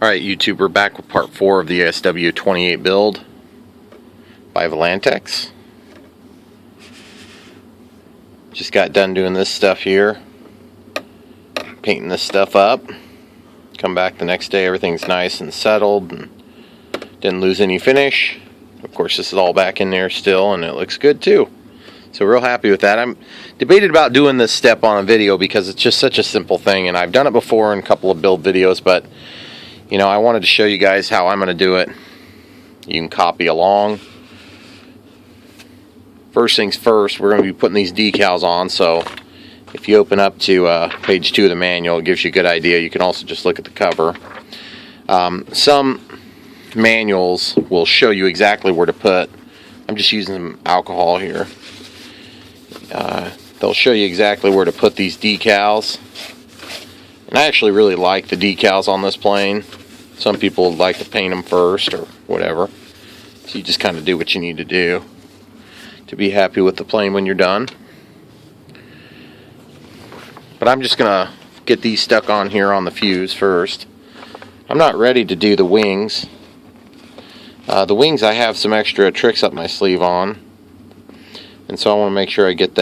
Alright YouTube, we're back with part 4 of the ASW-28 build by Volantex. Just got done doing this stuff here, painting this stuff up. Come back the next day, everything's nice and settled and didn't lose any finish. Of course this is all back in there still and it looks good too. So real happy with that. I'm debated about doing this step on a video because it's just such a simple thing, and I've done it before in a couple of build videos, but you know, I wanted to show you guys how I'm going to do it. You can copy along. First things first, we're going to be putting these decals on, so if you open up to page 2 of the manual, it gives you a good idea. You can also just look at the cover. Some manuals will show you exactly where to put. I'm just using some alcohol here. They'll show you exactly where to put these decals. And I actually really like the decals on this plane. Some people would like to paint them first or whatever. So you just kind of do what you need to do to be happy with the plane when you're done. But I'm just going to get these stuck on here on the fuse first. I'm not ready to do the wings. The wings I have some extra tricks up my sleeve on. And so I want to make sure I get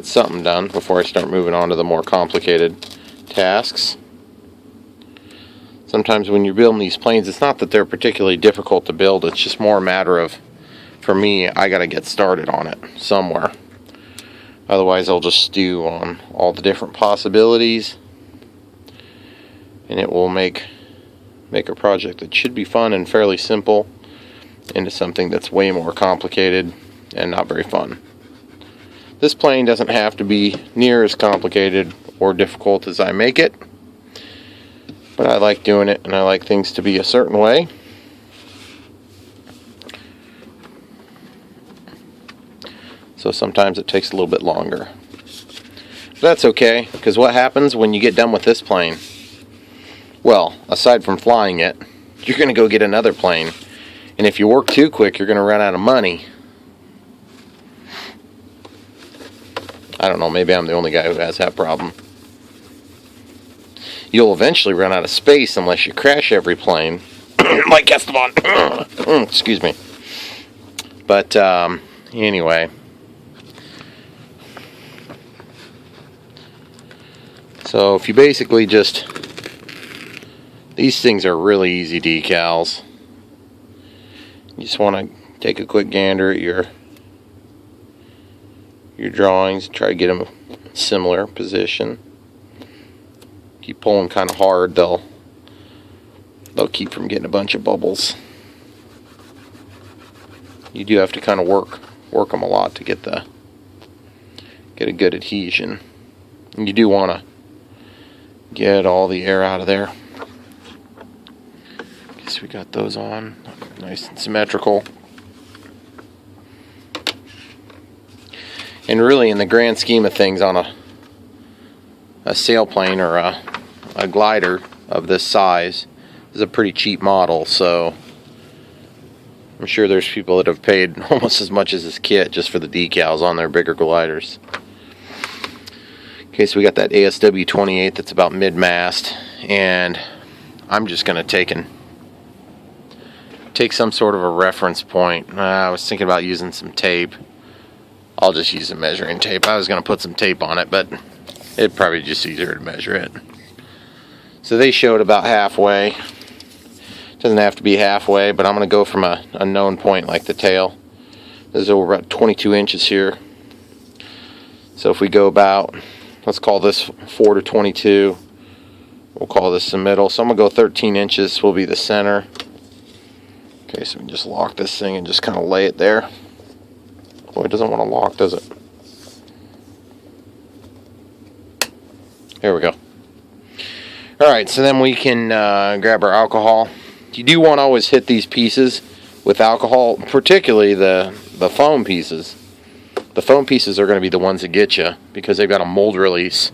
something done before I start moving on to the more complicated tasks. Sometimes when you're building these planes, it's not that they're particularly difficult to build, it's just more a matter of, for me, I gotta get started on it somewhere. Otherwise I'll just stew on all the different possibilities and it will make a project that should be fun and fairly simple into something that's way more complicated and not very fun. This plane doesn't have to be near as complicated or difficult as I make it, but I like doing it and I like things to be a certain way. So sometimes it takes a little bit longer. But that's okay, because what happens when you get done with this plane? Well, aside from flying it, you're going to go get another plane. And if you work too quick, you're going to run out of money. I don't know, maybe I'm the only guy who has that problem. You'll eventually run out of space unless you crash every plane. Like Esteban. Excuse me. But, anyway. So, if you basically just... These things are really easy decals. You just want to take a quick gander at your drawings, try to get them a similar position. Keep pulling kind of hard, they'll keep from getting a bunch of bubbles. You do have to kind of work them a lot to get a good adhesion. And you do want to get all the air out of there. Guess we got those on, nice and symmetrical. And really, in the grand scheme of things, on a sailplane or a glider of this size, is a pretty cheap model. So I'm sure there's people that have paid almost as much as this kit just for the decals on their bigger gliders. Okay, so we got that ASW-28 that's about mid-mast, and I'm just going to take some sort of a reference point. I was thinking about using some tape. I'll just use a measuring tape. I was going to put some tape on it, but it'd probably just easier to measure it. So they showed about halfway. Doesn't have to be halfway, but I'm going to go from a known point like the tail. This is over about 22 inches here. So if we go about, let's call this 4 to 22. We'll call this the middle. So I'm going to go 13 inches will be the center. Okay, so we can just lock this thing and just kind of lay it there. Boy, it doesn't want to lock, does it? There we go. Alright, so then we can grab our alcohol. You do want to always hit these pieces with alcohol, particularly the foam pieces. The foam pieces are going to be the ones that get you because they've got a mold release.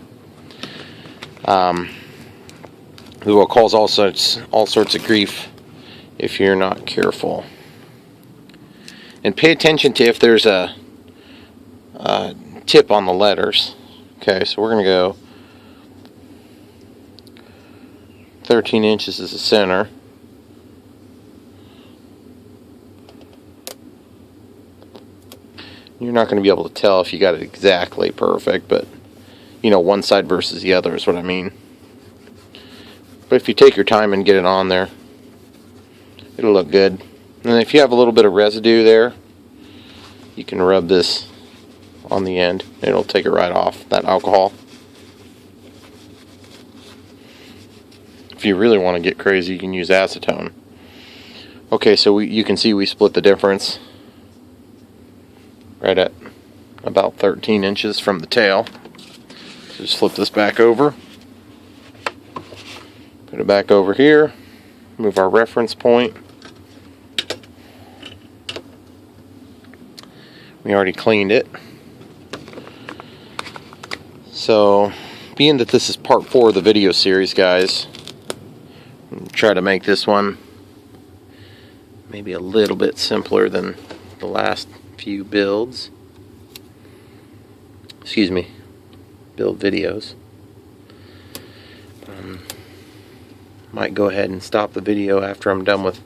It will cause all sorts of grief if you're not careful. And pay attention to if there's a tip on the letters. Okay, so we're going to go 13 inches is the center. You're not going to be able to tell if you got it exactly perfect, but you know, one side versus the other is what I mean. But if you take your time and get it on there, it'll look good. And if you have a little bit of residue there, you can rub this on the end. It'll take it right off, that alcohol. If you really want to get crazy, you can use acetone. Okay, so you can see we split the difference right at about 13 inches from the tail. So just flip this back over. Put it back over here. Move our reference point. We already cleaned it. So, being that this is part 4 of the video series, guys, I'll try to make this one maybe a little bit simpler than the last few builds. Excuse me, build videos. Might go ahead and stop the video after I'm done with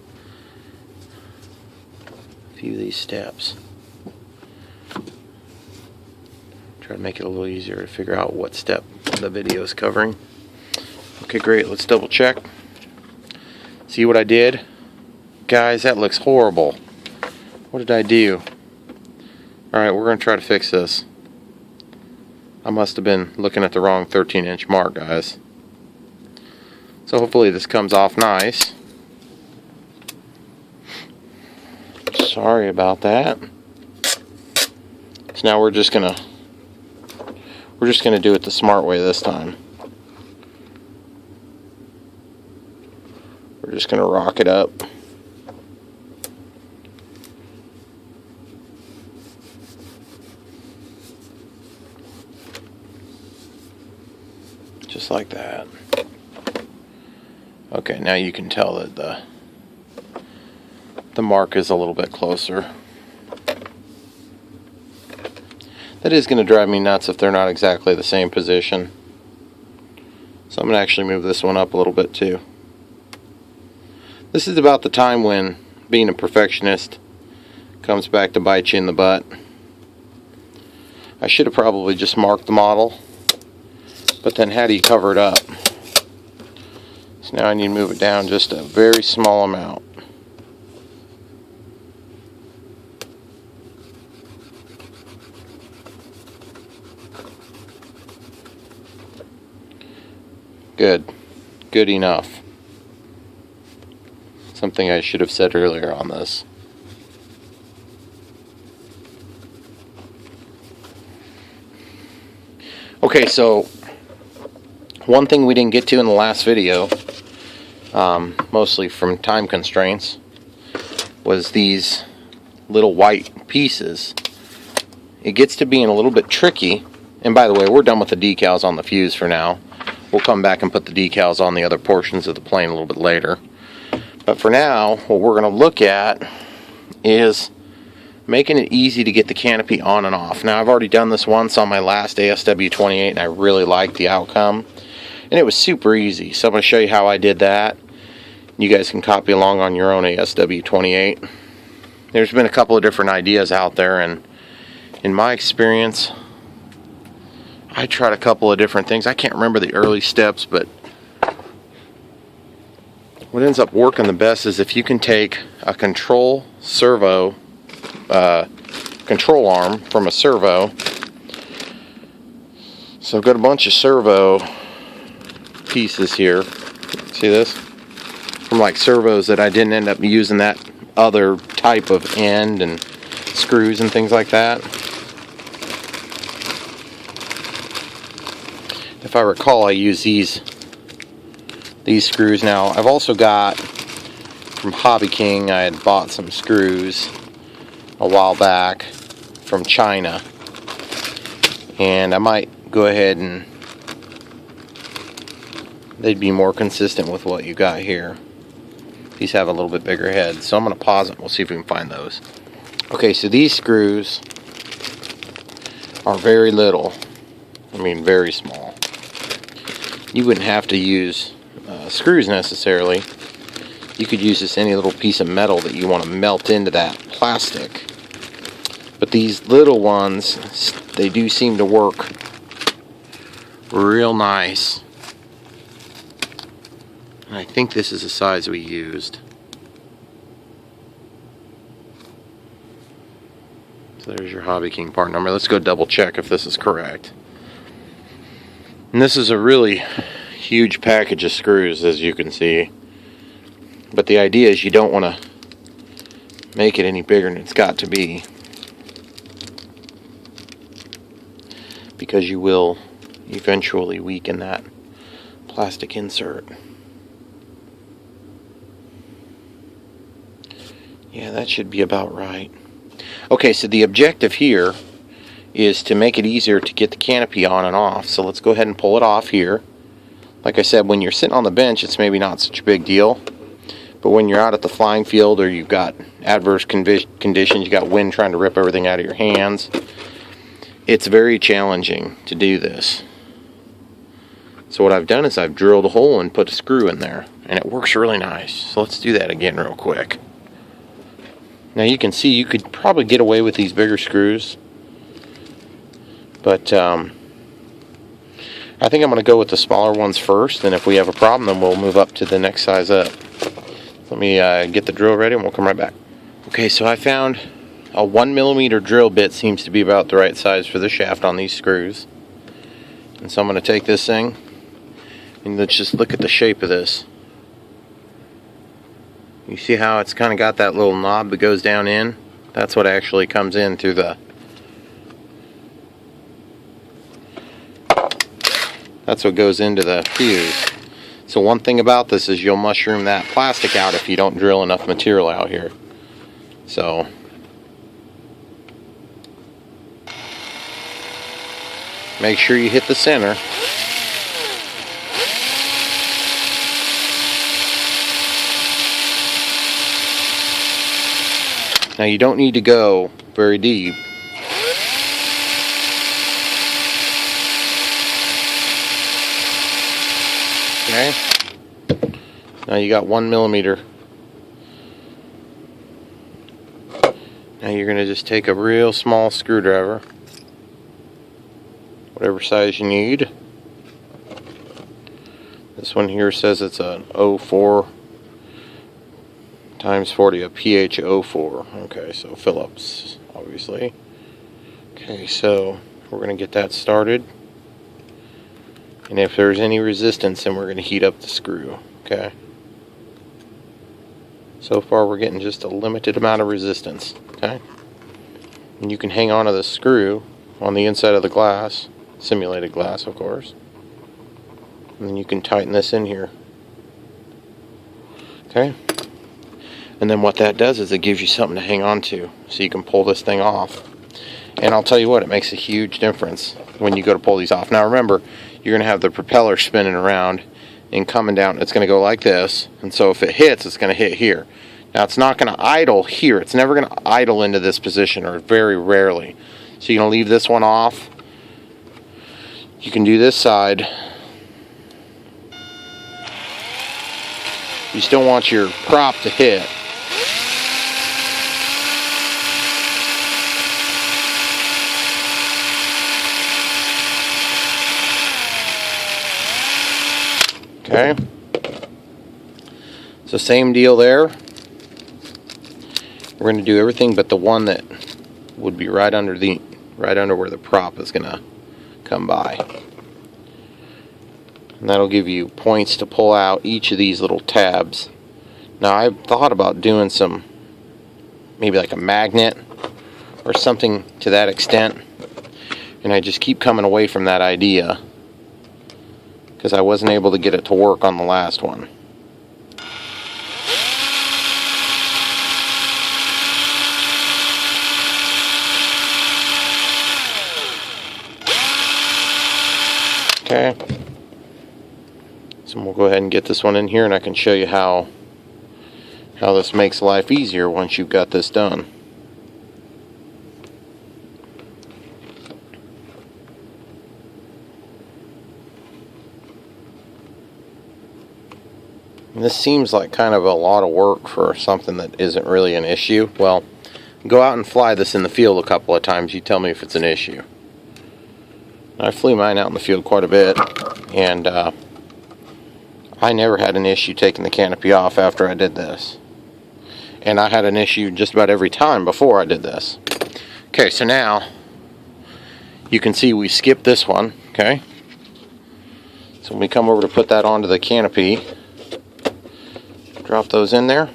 a few of these steps. Try to make it a little easier to figure out what step the video is covering. Okay, great. Let's double check. See what I did? Guys, that looks horrible. What did I do? Alright, we're going to try to fix this. I must have been looking at the wrong 13-inch mark, guys. So hopefully this comes off nice. Sorry about that. So now we're just gonna do it the smart way this time. We're just gonna rock it up. Just like that. Okay, now you can tell that the mark is a little bit closer. That is going to drive me nuts if they're not exactly the same position. So I'm going to actually move this one up a little bit too. This is about the time when being a perfectionist comes back to bite you in the butt. I should have probably just marked the model, but then how do you cover it up? So now I need to move it down just a very small amount. Good. Good enough. Something I should have said earlier on this. Okay, so one thing we didn't get to in the last video, mostly from time constraints, was these little white pieces. It gets to being a little bit tricky, and by the way, we're done with the decals on the fuse for now. We'll come back and put the decals on the other portions of the plane a little bit later. But for now, what we're going to look at is making it easy to get the canopy on and off. Now, I've already done this once on my last ASW-28, and I really liked the outcome. And it was super easy. So I'm going to show you how I did that. You guys can copy along on your own ASW-28. There's been a couple of different ideas out there, and in my experience, I tried a couple of different things. I can't remember the early steps, but what ends up working the best is if you can take a control servo, control arm from a servo. So I've got a bunch of servo pieces here. See this? From like servos that I didn't end up using that other type of end and screws and things like that. If I recall, I use these screws. Now, I've also got from Hobby King, I had bought some screws a while back from China, and I might go ahead and they'd be more consistent with what you got here. These have a little bit bigger head, so I'm going to pause it. We'll see if we can find those. Okay, so these screws are very little. I mean, very small. You wouldn't have to use screws necessarily. You could use this any little piece of metal that you want to melt into that plastic. But these little ones, they do seem to work real nice. And I think this is the size we used. So there's your Hobby King part number. Let's go double check if this is correct. And this is a really huge package of screws, as you can see. But the idea is you don't want to make it any bigger than it's got to be, because you will eventually weaken that plastic insert. Yeah, that should be about right. Okay, so the objective here is to make it easier to get the canopy on and off. So let's go ahead and pull it off here. Like I said, when you're sitting on the bench, it's maybe not such a big deal. But when you're out at the flying field, or you've got adverse conditions, you got wind trying to rip everything out of your hands, it's very challenging to do this. So what I've done is I've drilled a hole and put a screw in there, and it works really nice. So let's do that again real quick. Now you can see you could probably get away with these bigger screws, but I think I'm going to go with the smaller ones first, and if we have a problem, then we'll move up to the next size up. Let me get the drill ready and we'll come right back. Okay, so I found a 1mm drill bit seems to be about the right size for the shaft on these screws. And so I'm going to take this thing, and let's just look at the shape of this. You see how it's kind of got that little knob that goes down in? That's what actually comes in through the... That's what goes into the fuse. So one thing about this is you'll mushroom that plastic out if you don't drill enough material out here. So make sure you hit the center. Now you don't need to go very deep. Okay. Now you got 1mm. Now you're going to just take a real small screwdriver, whatever size you need. This one here says it's an 04 times 40, a pH 04. Okay, so Phillips, obviously. Okay, so we're going to get that started. And if there's any resistance, then we're going to heat up the screw. Okay. So far we're getting just a limited amount of resistance. Okay. And you can hang on to the screw on the inside of the glass, simulated glass of course. And then you can tighten this in here. Okay. And then what that does is it gives you something to hang on to, so you can pull this thing off. And I'll tell you what, it makes a huge difference when you go to pull these off. Now remember, you're going to have the propeller spinning around and coming down. It's going to go like this, and so if it hits, it's going to hit here. Now it's not going to idle here. It's never going to idle into this position, or very rarely. So you're going to leave this one off. You can do this side. You still want your prop to hit. Okay, so same deal there. We're going to do everything but the one that would be right under where the prop is going to come by. And that'll give you points to pull out each of these little tabs. Now I've thought about doing some, maybe like a magnet or something to that extent, and I just keep coming away from that idea, because I wasn't able to get it to work on the last one. Okay. So we'll go ahead and get this one in here, and I can show you how this makes life easier once you've got this done. And this seems like kind of a lot of work for something that isn't really an issue. Well, go out and fly this in the field a couple of times. You tell me if it's an issue. I flew mine out in the field quite a bit, and I never had an issue taking the canopy off after I did this. And I had an issue just about every time before I did this. Okay, so now you can see we skipped this one, okay? So when we come over to put that onto the canopy, drop those in there.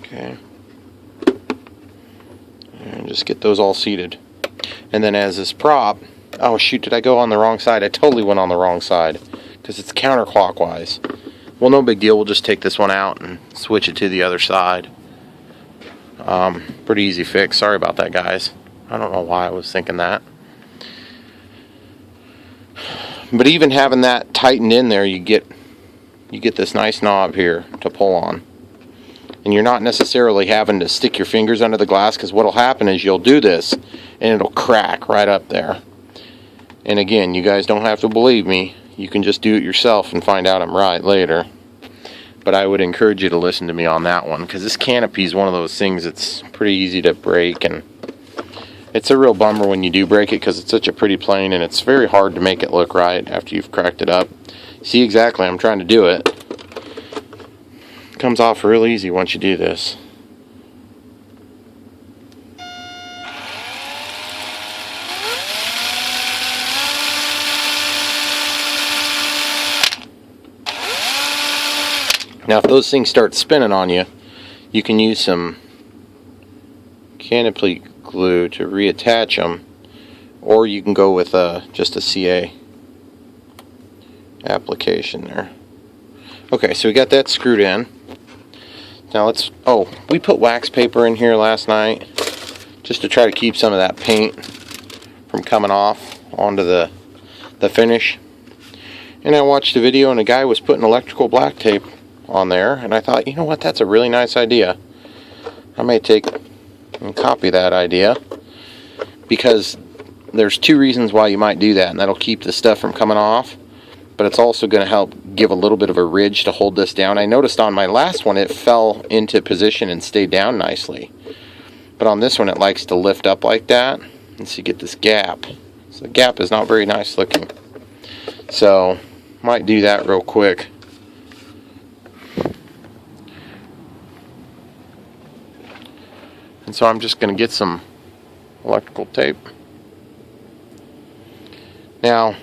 Okay. And just get those all seated. And then as this prop, oh shoot, did I go on the wrong side? I totally went on the wrong side because it's counterclockwise. Well, no big deal. We'll just take this one out and switch it to the other side. Pretty easy fix. Sorry about that, guys. I don't know why I was thinking that. But even having that tightened in there, you get this nice knob here to pull on. And you're not necessarily having to stick your fingers under the glass, because what'll happen is you'll do this and it'll crack right up there. And again, you guys don't have to believe me. You can just do it yourself and find out I'm right later. But I would encourage you to listen to me on that one, because this canopy is one of those things that's pretty easy to break, and it's a real bummer when you do break it because it's such a pretty plane, and it's very hard to make it look right after you've cracked it up. See, exactly, I'm trying to do it. It comes off real easy once you do this. Now, if those things start spinning on you, you can use some canopy glue to reattach them, or you can go with just a CA application there. Okay, so we got that screwed in. Now we put wax paper in here last night just to try to keep some of that paint from coming off onto the finish. And I watched a video and a guy was putting electrical black tape on there, and I thought, you know what, that's a really nice idea. I may take and copy that idea, because there's two reasons why you might do that, and that'll keep the stuff from coming off, but it's also going to help give a little bit of a ridge to hold this down. I noticed on my last one it fell into position and stayed down nicely, but on this one it likes to lift up like that, and so you get this gap. So the gap is not very nice looking, so might do that real quick. And so I'm just going to get some electrical tape. Now,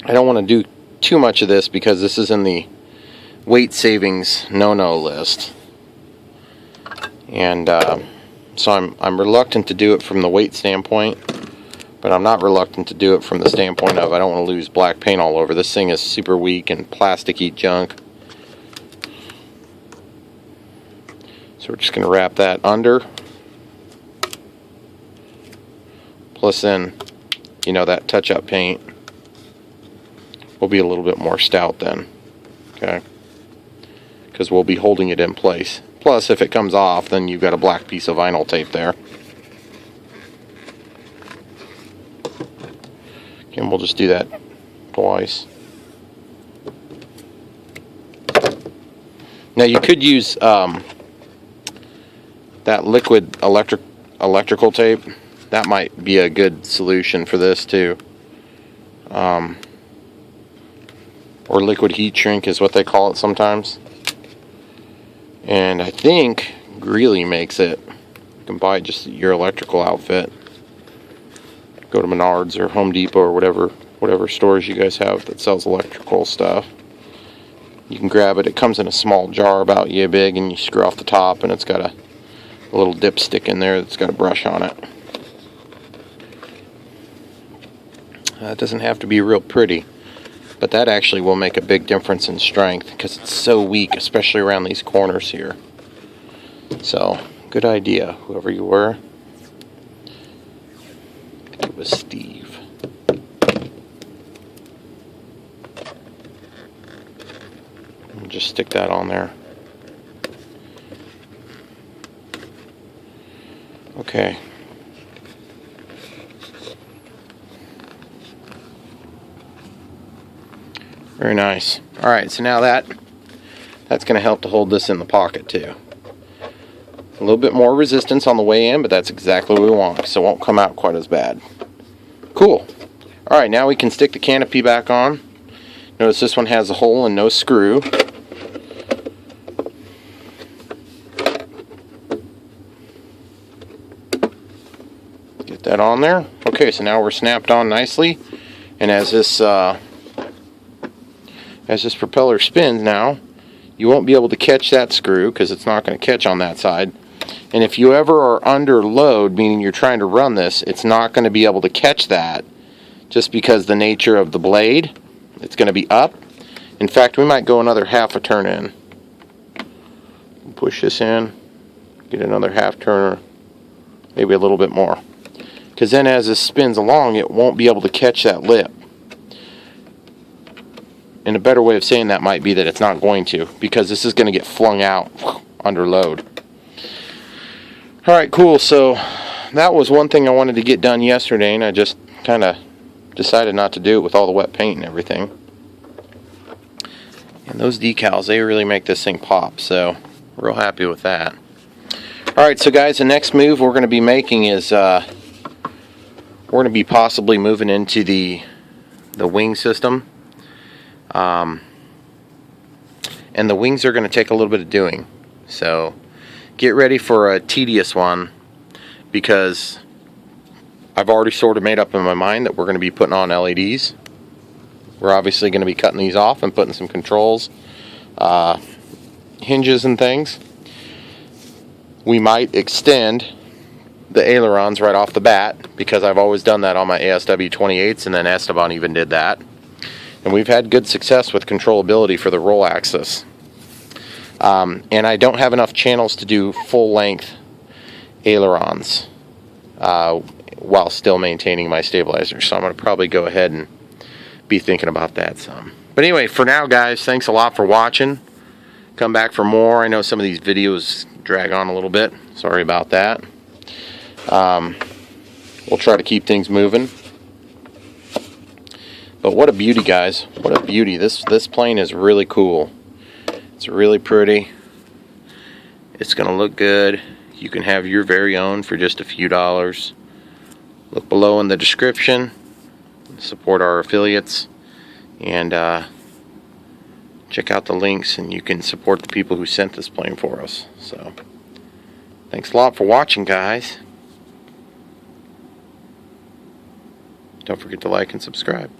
I don't want to do too much of this because this is in the weight savings no-no list. And so I'm reluctant to do it from the weight standpoint, but I'm not reluctant to do it from the standpoint of I don't want to lose black paint all over. This thing is super weak and plasticky junk. So we're just going to wrap that under. Plus then, you know, that touch-up paint will be a little bit more stout then. Okay? Because we'll be holding it in place. Plus, if it comes off, then you've got a black piece of vinyl tape there. And we'll just do that twice. Now you could use that liquid electrical tape. That might be a good solution for this too. Or liquid heat shrink is what they call it sometimes. And I think Greeley makes it. You can buy just your electrical outfit. Go to Menards or Home Depot or whatever stores you guys have that sells electrical stuff. You can grab it. It comes in a small jar about yay big, and you screw off the top, and it's got a little dipstick in there that's got a brush on it. It doesn't have to be real pretty, but that actually will make a big difference in strength because it's so weak, especially around these corners here. So, good idea, whoever you were. I think it was Steve. And just stick that on there. Okay. Very nice. Alright, so now that's going to help to hold this in the pocket too. A little bit more resistance on the way in, but that's exactly what we want, so it won't come out quite as bad. Cool. Alright, now we can stick the canopy back on. Notice this one has a hole and no screw. Get that on there. Okay, so now we're snapped on nicely, and as this propeller spins now, you won't be able to catch that screw because it's not going to catch on that side. And if you ever are under load, meaning you're trying to run this, it's not going to be able to catch that just because the nature of the blade, it's going to be up. In fact, we might go another half a turn in. Push this in, get another half turner, maybe a little bit more. Because then as this spins along, it won't be able to catch that lip. And a better way of saying that might be that it's not going to, because this is going to get flung out under load. Alright, cool. So that was one thing I wanted to get done yesterday, and I just kind of decided not to do it with all the wet paint and everything. And those decals, they really make this thing pop, so real happy with that. Alright, so guys, the next move we're going to be making is we're going to be possibly moving into the wing system. And the wings are going to take a little bit of doing, so get ready for a tedious one, because I've already sort of made up in my mind that we're going to be putting on LEDs. We're obviously going to be cutting these off and putting some controls, hinges and things. We might extend the ailerons right off the bat, because I've always done that on my ASW-28s, and then Esteban even did that. And we've had good success with controllability for the roll axis. And I don't have enough channels to do full-length ailerons while still maintaining my stabilizer. So I'm going to probably go ahead and be thinking about that some. But anyway, for now, guys, thanks a lot for watching. Come back for more. I know some of these videos drag on a little bit. Sorry about that. We'll try to keep things moving. But what a beauty, guys. What a beauty. This plane is really cool. It's really pretty. It's going to look good. You can have your very own for just a few dollars. Look below in the description. Support our affiliates. And check out the links, and you can support the people who sent this plane for us. So, thanks a lot for watching, guys. Don't forget to like and subscribe.